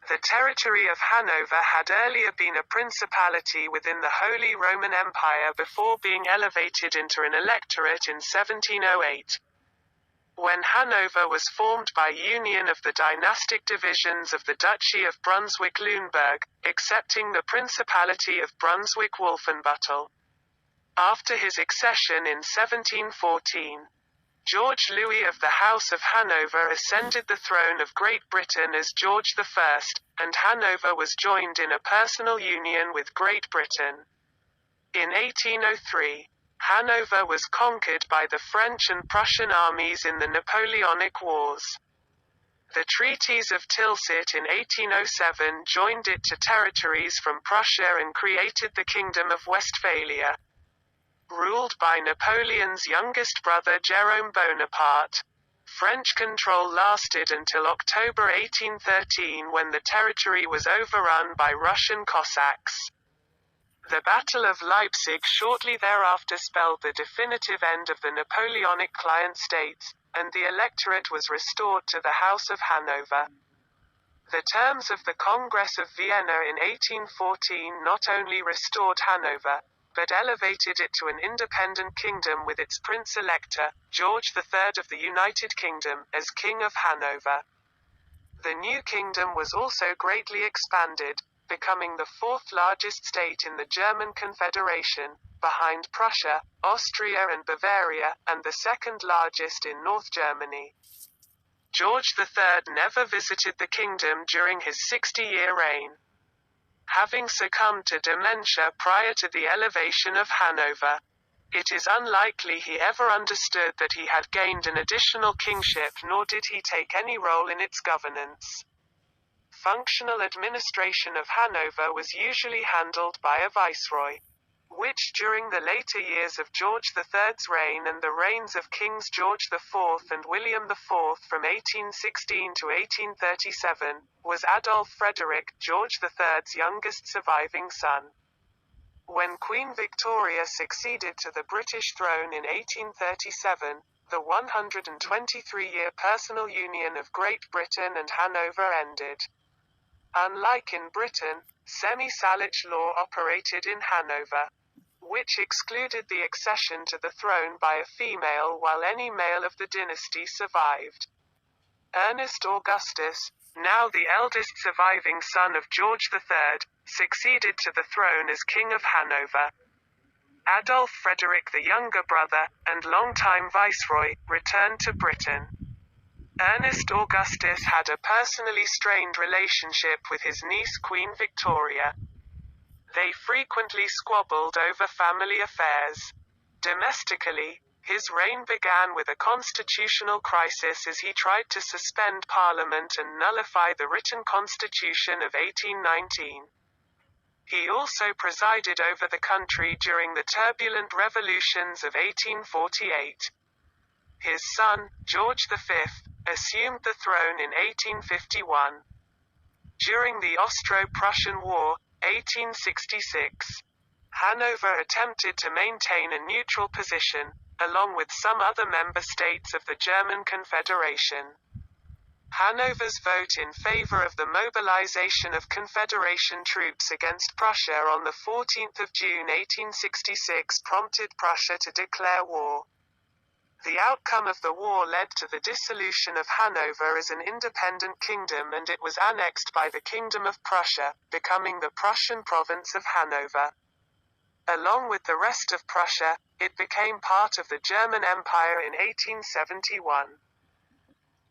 The territory of Hanover had earlier been a principality within the Holy Roman Empire before being elevated into an electorate in 1708. When Hanover was formed by union of the dynastic divisions of the Duchy of Brunswick-Lüneburg, accepting the Principality of Brunswick-Wolfenbüttel. After his accession in 1714, George Louis of the House of Hanover ascended the throne of Great Britain as George I, and Hanover was joined in a personal union with Great Britain. In 1803, Hanover was conquered by the French and Prussian armies in the Napoleonic Wars. The treaties of Tilsit in 1807 joined it to territories from Prussia and created the Kingdom of Westphalia. Ruled by Napoleon's youngest brother Jérôme Bonaparte, French control lasted until October 1813 when the territory was overrun by Russian Cossacks. The Battle of Leipzig shortly thereafter spelled the definitive end of the Napoleonic client states, and the electorate was restored to the House of Hanover. The terms of the Congress of Vienna in 1814 not only restored Hanover, but elevated it to an independent kingdom with its Prince-Elector, George III of the United Kingdom, as King of Hanover. The new kingdom was also greatly expanded, becoming the fourth largest state in the German Confederation, behind Prussia, Austria and Bavaria, and the second largest in North Germany. George III never visited the kingdom during his 60-year reign, having succumbed to dementia prior to the elevation of Hanover. It is unlikely he ever understood that he had gained an additional kingship, nor did he take any role in its governance. Functional administration of Hanover was usually handled by a viceroy, which during the later years of George III's reign and the reigns of Kings George IV and William IV from 1816 to 1837, was Adolphe Frederick, George III's youngest surviving son. When Queen Victoria succeeded to the British throne in 1837, the 123-year personal union of Great Britain and Hanover ended. Unlike in Britain, semi-Salic law operated in Hanover, which excluded the accession to the throne by a female while any male of the dynasty survived. Ernest Augustus, now the eldest surviving son of George III, succeeded to the throne as King of Hanover. Adolphe Frederick, the younger brother, and longtime viceroy, returned to Britain. Ernest Augustus had a personally strained relationship with his niece Queen Victoria. They frequently squabbled over family affairs. Domestically, his reign began with a constitutional crisis as he tried to suspend Parliament and nullify the written Constitution of 1819. He also presided over the country during the turbulent revolutions of 1848. His son, George V, assumed the throne in 1851. During the Austro-Prussian War, 1866, Hanover attempted to maintain a neutral position, along with some other member states of the German Confederation. Hanover's vote in favor of the mobilization of Confederation troops against Prussia on the 14th of June 1866 prompted Prussia to declare war. The outcome of the war led to the dissolution of Hanover as an independent kingdom, and it was annexed by the Kingdom of Prussia, becoming the Prussian province of Hanover. Along with the rest of Prussia, it became part of the German Empire in 1871.